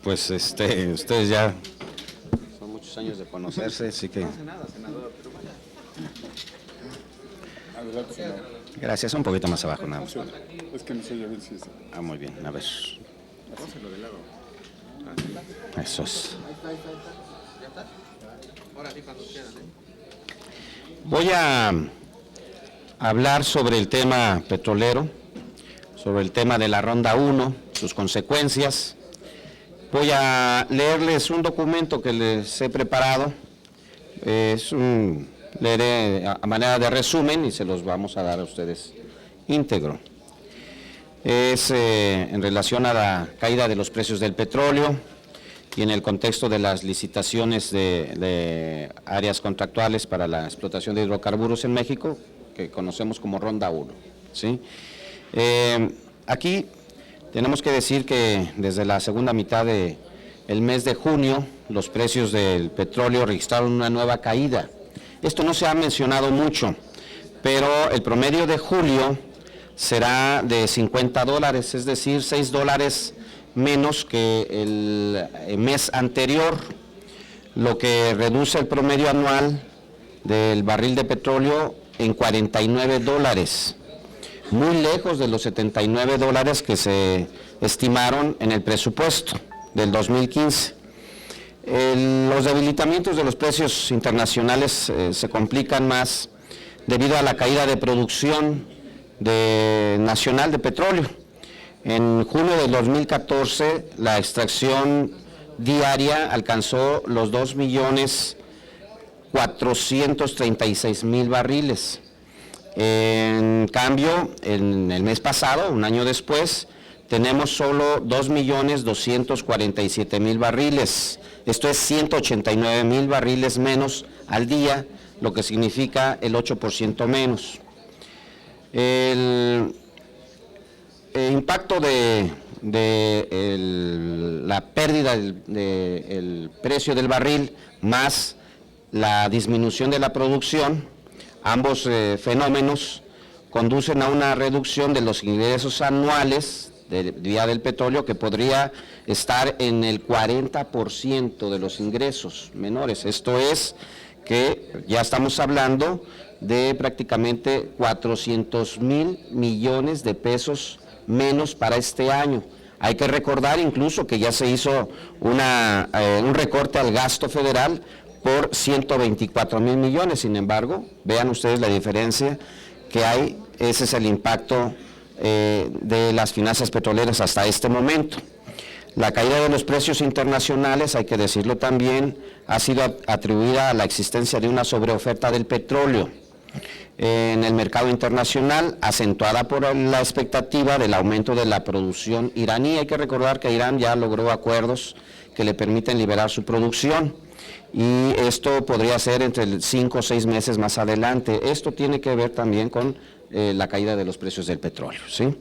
Pues ustedes ya son muchos años de conocerse, así que... Adelante, senador. Gracias, un poquito más abajo nada más. Sí, es que no sé ya bien si es... Muy bien, a ver. Eso es. Voy a hablar sobre el tema petrolero, sobre el tema de la Ronda 1, sus consecuencias. Voy a leerles un documento que les he preparado. Leeré a manera de resumen y se los vamos a dar a ustedes íntegro. Es en relación a la caída de los precios del petróleo y en el contexto de las licitaciones de áreas contractuales para la explotación de hidrocarburos en México, que conocemos como Ronda 1. ¿Sí? Aquí tenemos que decir que desde la segunda mitad del mes de junio, los precios del petróleo registraron una nueva caída. Esto no se ha mencionado mucho, pero el promedio de julio será de $50, es decir, $6 menos que el mes anterior, lo que reduce el promedio anual del barril de petróleo en $49, muy lejos de los $79 que se estimaron en el presupuesto del 2015. Los debilitamientos de los precios internacionales se complican más debido a la caída de producción nacional de petróleo. En junio del 2014 la extracción diaria alcanzó los 2.436.000 barriles. En cambio, en el mes pasado, un año después, tenemos solo 2.247.000 barriles. Esto es 189.000 barriles menos al día, lo que significa el 8% menos. El impacto de la pérdida del precio del barril más la disminución de la producción, ambos fenómenos conducen a una reducción de los ingresos anuales vía del petróleo que podría estar en el 40% de los ingresos menores. Esto es que ya estamos hablando de prácticamente 400,000 millones de pesos menos para este año. Hay que recordar incluso que ya se hizo un recorte al gasto federal por 124,000 millones, sin embargo, vean ustedes la diferencia que hay, ese es el impacto de las finanzas petroleras hasta este momento. La caída de los precios internacionales, hay que decirlo también, ha sido atribuida a la existencia de una sobreoferta del petróleo en el mercado internacional, acentuada por la expectativa del aumento de la producción iraní. Hay que recordar que Irán ya logró acuerdos que le permiten liberar su producción y esto podría ser entre 5 o 6 meses más adelante. Esto tiene que ver también con la caída de los precios del petróleo, ¿sí?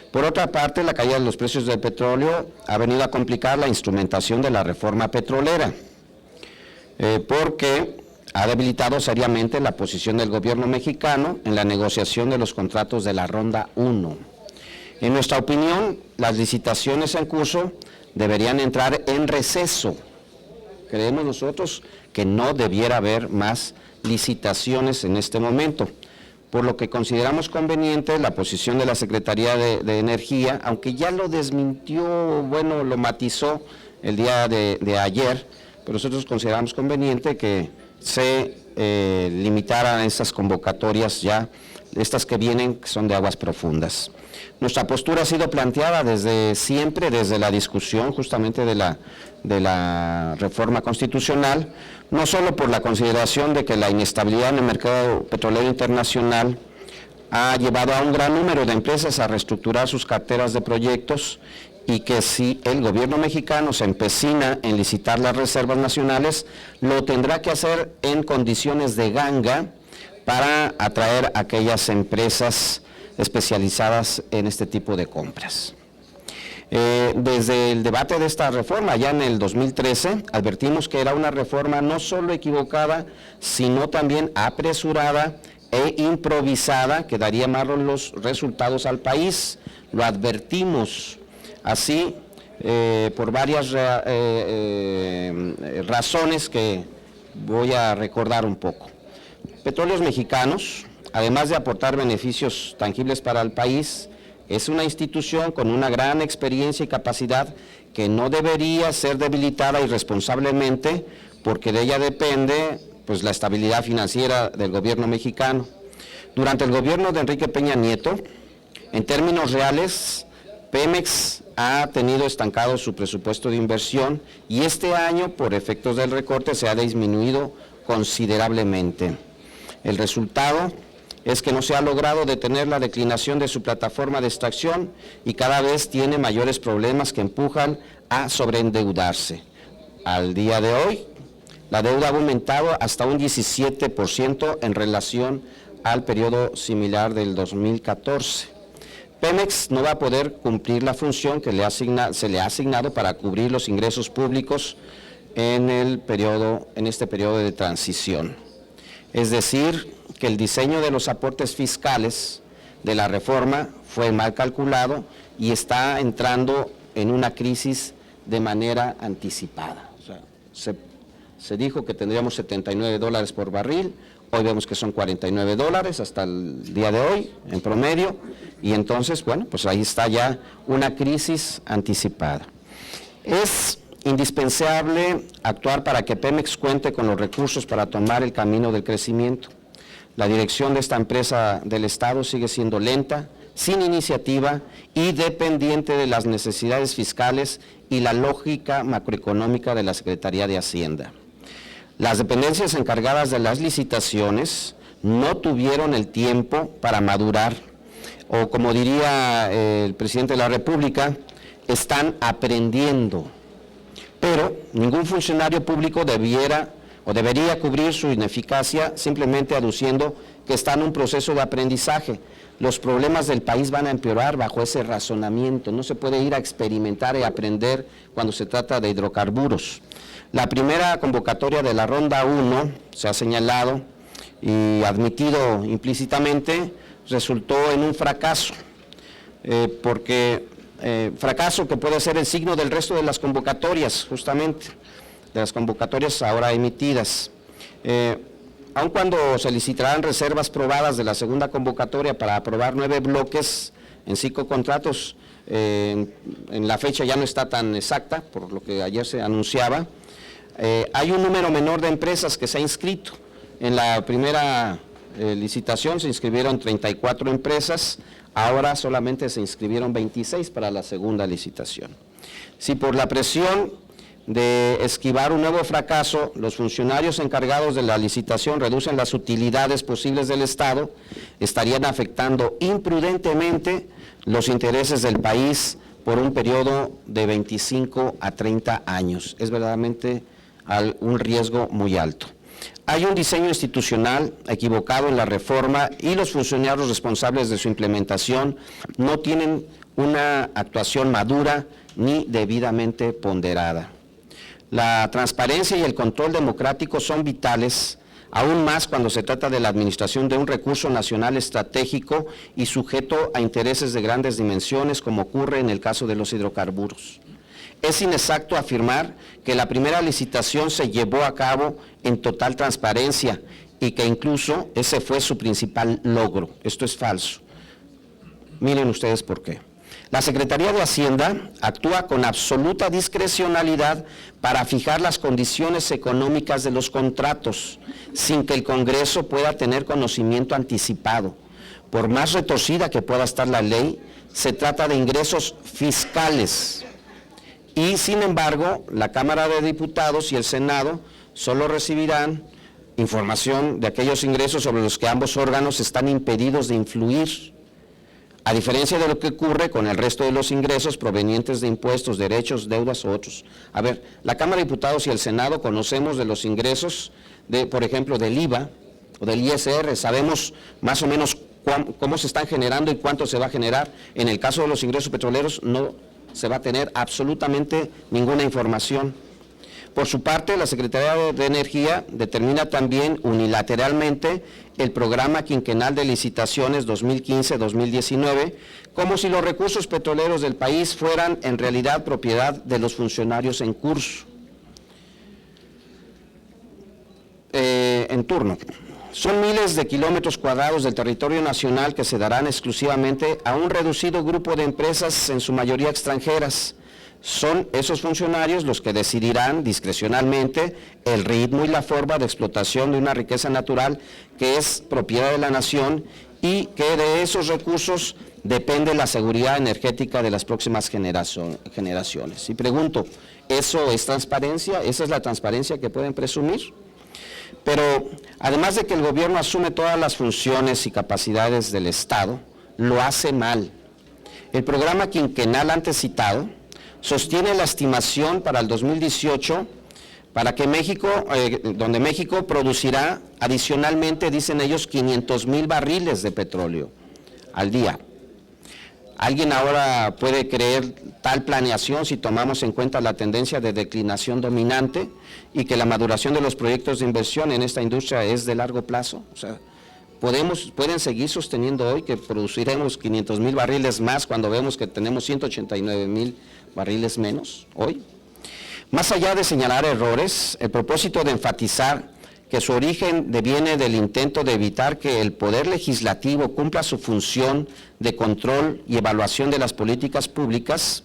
Por otra parte, la caída de los precios del petróleo ha venido a complicar la instrumentación de la reforma petrolera, porque ha debilitado seriamente la posición del gobierno mexicano en la negociación de los contratos de la Ronda 1. En nuestra opinión, las licitaciones en curso deberían entrar en receso. Creemos nosotros que no debiera haber más licitaciones en este momento, por lo que consideramos conveniente la posición de la Secretaría de Energía, aunque ya lo desmintió, bueno, lo matizó el día de ayer, pero nosotros consideramos conveniente que se limitaran estas convocatorias ya, estas que vienen, que son de aguas profundas. Nuestra postura ha sido planteada desde siempre, desde la discusión justamente de la reforma constitucional, no solo por la consideración de que la inestabilidad en el mercado petrolero internacional ha llevado a un gran número de empresas a reestructurar sus carteras de proyectos y que si el gobierno mexicano se empecina en licitar las reservas nacionales, lo tendrá que hacer en condiciones de ganga para atraer a aquellas empresas especializadas en este tipo de compras. Desde el debate de esta reforma, ya en el 2013, advertimos que era una reforma no solo equivocada, sino también apresurada e improvisada, que daría malos resultados al país. Lo advertimos. Así, por varias razones que voy a recordar un poco. Petróleos Mexicanos, además de aportar beneficios tangibles para el país, es una institución con una gran experiencia y capacidad que no debería ser debilitada irresponsablemente, porque de ella depende pues, la estabilidad financiera del gobierno mexicano. Durante el gobierno de Enrique Peña Nieto, en términos reales, Pemex ha tenido estancado su presupuesto de inversión y este año, por efectos del recorte, se ha disminuido considerablemente. El resultado es que no se ha logrado detener la declinación de su plataforma de extracción y cada vez tiene mayores problemas que empujan a sobreendeudarse. Al día de hoy, la deuda ha aumentado hasta un 17% en relación al periodo similar del 2014. Pemex no va a poder cumplir la función que se le ha asignado para cubrir los ingresos públicos en este periodo de transición. Es decir, que el diseño de los aportes fiscales de la reforma fue mal calculado y está entrando en una crisis de manera anticipada. O sea, se dijo que tendríamos $79 por barril, hoy vemos que son $49 hasta el día de hoy, en promedio, y entonces, bueno, pues ahí está ya una crisis anticipada. Es indispensable actuar para que Pemex cuente con los recursos para tomar el camino del crecimiento. La dirección de esta empresa del Estado sigue siendo lenta, sin iniciativa y dependiente de las necesidades fiscales y la lógica macroeconómica de la Secretaría de Hacienda. Las dependencias encargadas de las licitaciones no tuvieron el tiempo para madurar, o como diría el presidente de la República, están aprendiendo. Pero ningún funcionario público debería cubrir su ineficacia simplemente aduciendo que está en un proceso de aprendizaje. Los problemas del país van a empeorar bajo ese razonamiento. No se puede ir a experimentar y aprender cuando se trata de hidrocarburos. La primera convocatoria de la Ronda 1, se ha señalado y admitido implícitamente, resultó en un fracaso, fracaso que puede ser el signo del resto de las convocatorias, justamente, de las convocatorias ahora emitidas. Aun cuando se licitarán reservas probadas de la segunda convocatoria para aprobar 9 bloques en 5 contratos, en la fecha ya no está tan exacta, por lo que ayer se anunciaba, hay un número menor de empresas que se ha inscrito. En la primera licitación se inscribieron 34 empresas, ahora solamente se inscribieron 26 para la segunda licitación. Si por la presión de esquivar un nuevo fracaso, los funcionarios encargados de la licitación reducen las utilidades posibles del Estado, estarían afectando imprudentemente los intereses del país por un periodo de 25 a 30 años. Es verdaderamente un riesgo muy alto. Hay un diseño institucional equivocado en la reforma y los funcionarios responsables de su implementación no tienen una actuación madura ni debidamente ponderada. La transparencia y el control democrático son vitales, aún más cuando se trata de la administración de un recurso nacional estratégico y sujeto a intereses de grandes dimensiones, como ocurre en el caso de los hidrocarburos. Es inexacto afirmar que la primera licitación se llevó a cabo en total transparencia y que incluso ese fue su principal logro. Esto es falso. Miren ustedes por qué. La Secretaría de Hacienda actúa con absoluta discrecionalidad para fijar las condiciones económicas de los contratos, sin que el Congreso pueda tener conocimiento anticipado. Por más retorcida que pueda estar la ley, se trata de ingresos fiscales. Y, sin embargo, la Cámara de Diputados y el Senado solo recibirán información de aquellos ingresos sobre los que ambos órganos están impedidos de influir, a diferencia de lo que ocurre con el resto de los ingresos provenientes de impuestos, derechos, deudas u otros. A ver, la Cámara de Diputados y el Senado conocemos de los ingresos, por ejemplo, del IVA o del ISR, sabemos más o menos cómo se están generando y cuánto se va a generar. En el caso de los ingresos petroleros no se va a tener absolutamente ninguna información. Por su parte, la Secretaría de Energía determina también unilateralmente el programa quinquenal de licitaciones 2015-2019, como si los recursos petroleros del país fueran en realidad propiedad de los funcionarios en curso, en turno. Son miles de kilómetros cuadrados del territorio nacional que se darán exclusivamente a un reducido grupo de empresas, en su mayoría extranjeras. Son esos funcionarios los que decidirán discrecionalmente el ritmo y la forma de explotación de una riqueza natural que es propiedad de la nación y que de esos recursos depende la seguridad energética de las próximas generaciones. Y pregunto, ¿eso es transparencia? ¿Esa es la transparencia que pueden presumir? Pero además de que el gobierno asume todas las funciones y capacidades del Estado, lo hace mal. El programa quinquenal antes citado sostiene la estimación para el 2018 para que donde México producirá adicionalmente, dicen ellos, 500,000 barriles de petróleo al día. ¿Alguien ahora puede creer tal planeación si tomamos en cuenta la tendencia de declinación dominante y que la maduración de los proyectos de inversión en esta industria es de largo plazo? O sea, pueden seguir sosteniendo hoy que produciremos 500,000 barriles más cuando vemos que tenemos 189,000 barriles menos hoy. Más allá de señalar errores, el propósito de enfatizar que su origen deviene del intento de evitar que el Poder Legislativo cumpla su función de control y evaluación de las políticas públicas,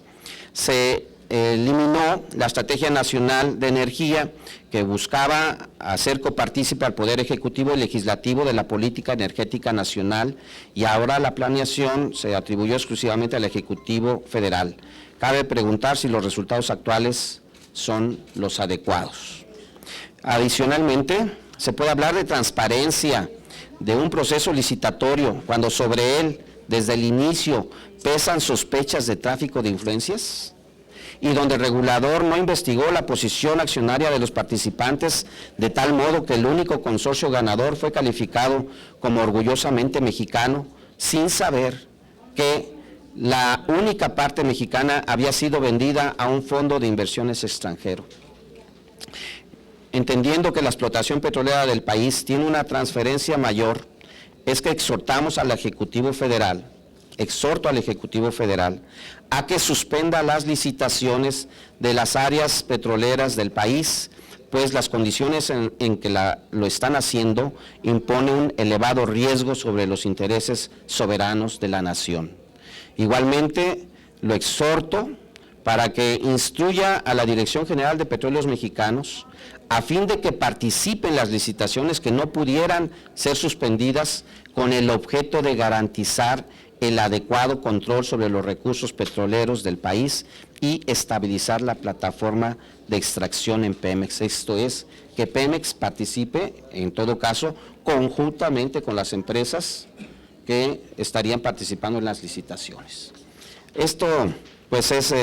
se eliminó la Estrategia Nacional de Energía que buscaba hacer copartícipe al Poder Ejecutivo y Legislativo de la política energética nacional, y ahora la planeación se atribuyó exclusivamente al Ejecutivo Federal. Cabe preguntar si los resultados actuales son los adecuados. Adicionalmente, se puede hablar de transparencia de un proceso licitatorio cuando sobre él, desde el inicio, pesan sospechas de tráfico de influencias, y donde el regulador no investigó la posición accionaria de los participantes de tal modo que el único consorcio ganador fue calificado como orgullosamente mexicano, sin saber que la única parte mexicana había sido vendida a un fondo de inversiones extranjero. Entendiendo que la explotación petrolera del país tiene una transferencia mayor, es que exhortamos al Ejecutivo Federal, a que suspenda las licitaciones de las áreas petroleras del país, pues las condiciones en que lo están haciendo imponen un elevado riesgo sobre los intereses soberanos de la nación. Igualmente, lo exhorto para que instruya a la Dirección General de Petróleos Mexicanos a fin de que participe en las licitaciones que no pudieran ser suspendidas con el objeto de garantizar el adecuado control sobre los recursos petroleros del país y estabilizar la plataforma de extracción en Pemex. Esto es, que Pemex participe, en todo caso, conjuntamente con las empresas que estarían participando en las licitaciones. Esto, pues, es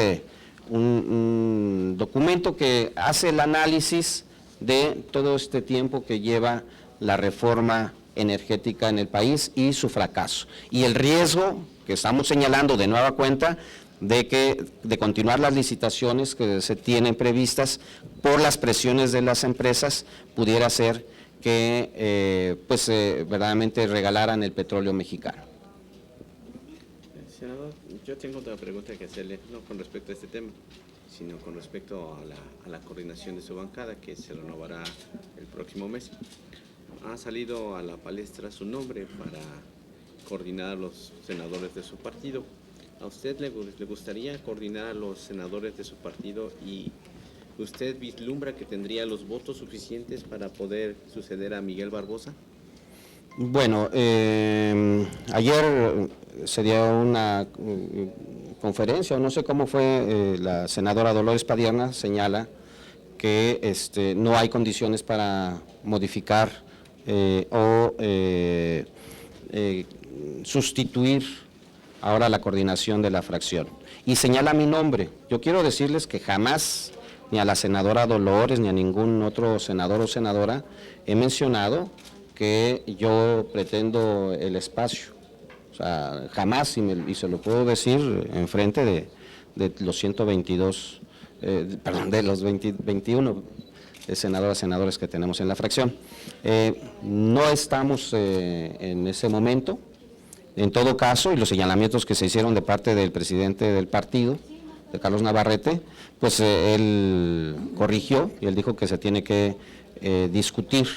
un documento que hace el análisis de todo este tiempo que lleva la reforma energética en el país y su fracaso, y el riesgo que estamos señalando de nueva cuenta de continuar las licitaciones que se tienen previstas por las presiones de las empresas, pudiera ser que verdaderamente regalaran el petróleo mexicano. Senador, yo tengo otra pregunta que hacerle, no con respecto a este tema, sino con respecto a la coordinación de su bancada, que se renovará el próximo mes. Ha salido a la palestra su nombre para coordinar a los senadores de su partido. ¿A usted le gustaría coordinar a los senadores de su partido y usted vislumbra que tendría los votos suficientes para poder suceder a Miguel Barbosa? Bueno, ayer se dio una conferencia, o no sé cómo fue, la senadora Dolores Padierna señala que no hay condiciones para modificar o sustituir ahora la coordinación de la fracción. Y señala mi nombre. Yo quiero decirles que jamás, ni a la senadora Dolores, ni a ningún otro senador o senadora, he mencionado que yo pretendo el espacio. O sea, jamás, y se lo puedo decir en frente de los 122 de los 21 senadoras, senadores que tenemos en la fracción. No estamos en ese momento. En todo caso, y los señalamientos que se hicieron de parte del presidente del partido, de Carlos Navarrete, pues él corrigió y él dijo que se tiene que discutir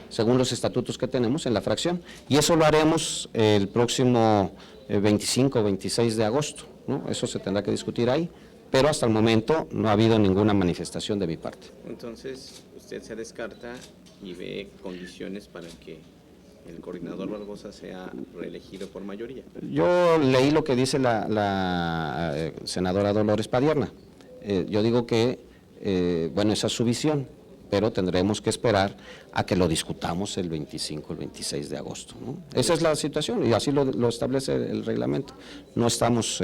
según los estatutos que tenemos en la fracción, y eso lo haremos el próximo 25 o 26 de agosto, ¿no? Eso se tendrá que discutir ahí, pero hasta el momento no ha habido ninguna manifestación de mi parte. Entonces, usted se descarta y ve condiciones para que el coordinador Barbosa sea reelegido por mayoría. Yo leí lo que dice la senadora Dolores Padierna. Yo digo que, bueno, esa es su visión, pero tendremos que esperar a que lo discutamos el 25, el 26 de agosto, ¿no? Esa es la situación y así lo establece el reglamento. No estamos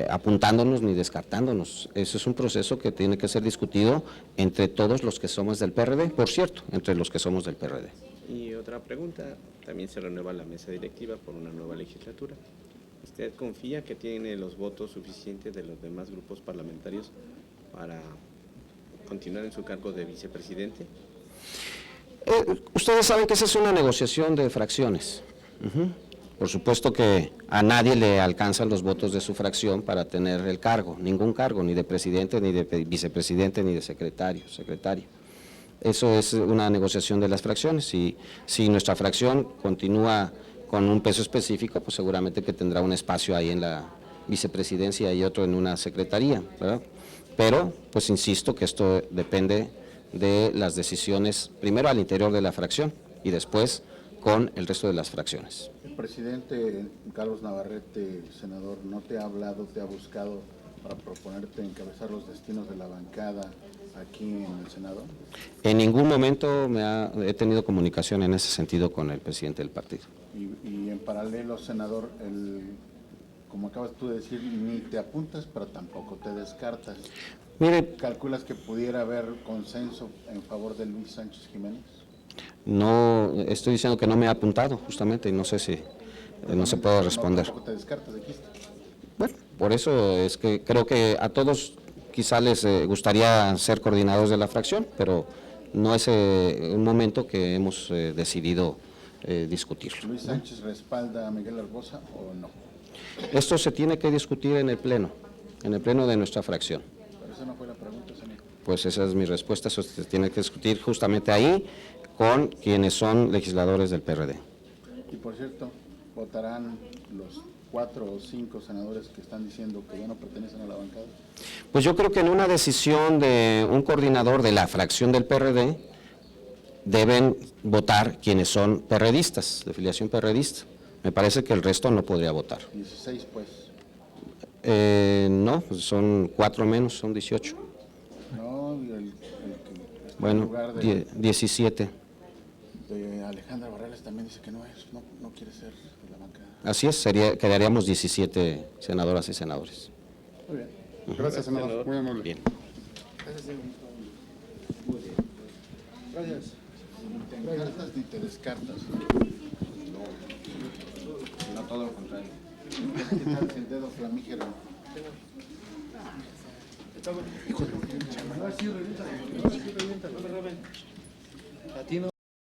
apuntándonos ni descartándonos. Ese es un proceso que tiene que ser discutido entre todos los que somos del PRD, por cierto, entre los que somos del PRD. Y otra pregunta, también se renueva la mesa directiva por una nueva legislatura. ¿Usted confía que tiene los votos suficientes de los demás grupos parlamentarios para continuar en su cargo de vicepresidente? Ustedes saben que esa es una negociación de fracciones. Por supuesto que a nadie le alcanzan los votos de su fracción para tener el cargo, ningún cargo, ni de presidente, ni de vicepresidente, ni de secretario. Eso es una negociación de las fracciones, y si nuestra fracción continúa con un peso específico, pues seguramente que tendrá un espacio ahí en la vicepresidencia y otro en una secretaría, ¿verdad? Pero, pues insisto que esto depende de las decisiones, primero al interior de la fracción y después con el resto de las fracciones. El presidente Carlos Navarrete, senador, ¿no te ha hablado, te ha buscado para proponerte encabezar los destinos de la bancada aquí en el Senado? En ningún momento he tenido comunicación en ese sentido con el presidente del partido. Y en paralelo, senador, como acabas tú de decir, ni te apuntas, pero tampoco te descartas. Mire, ¿Calculas que pudiera haber consenso en favor de Luis Sánchez Jiménez? no estoy diciendo que no me ha apuntado, justamente, y no sé si no se puede responder. ¿Tampoco te descartas, dijiste? Bueno, por eso es que creo que a todos quizá les gustaría ser coordinadores de la fracción, pero no es un momento que hemos decidido discutirlo. ¿Luis Sánchez respalda a Miguel Barbosa o no? Esto se tiene que discutir en el pleno de nuestra fracción. Pero esa no fue la pregunta, senador. Pues esa es mi respuesta, eso se tiene que discutir justamente ahí con quienes son legisladores del PRD. Y por cierto, ¿votarán los 4 o 5 senadores que están diciendo que ya no pertenecen a la bancada? Pues yo creo que en una decisión de un coordinador de la fracción del PRD deben votar quienes son perredistas, de filiación perredista. Me parece que el resto no podría votar. 16, pues. No, pues son 4 menos, son 18. No, y el que está en Bueno, lugar de 17. Alejandra Barrales también dice que no quiere ser de la bancada. Así es, quedaríamos 17 senadoras y senadores. Muy bien. Gracias, senador. Muy amable. Bien. Gracias. Ni te encartas ni te descartas. No, todo lo contrario. ¿Qué tal el dedo flamígero? A ti no.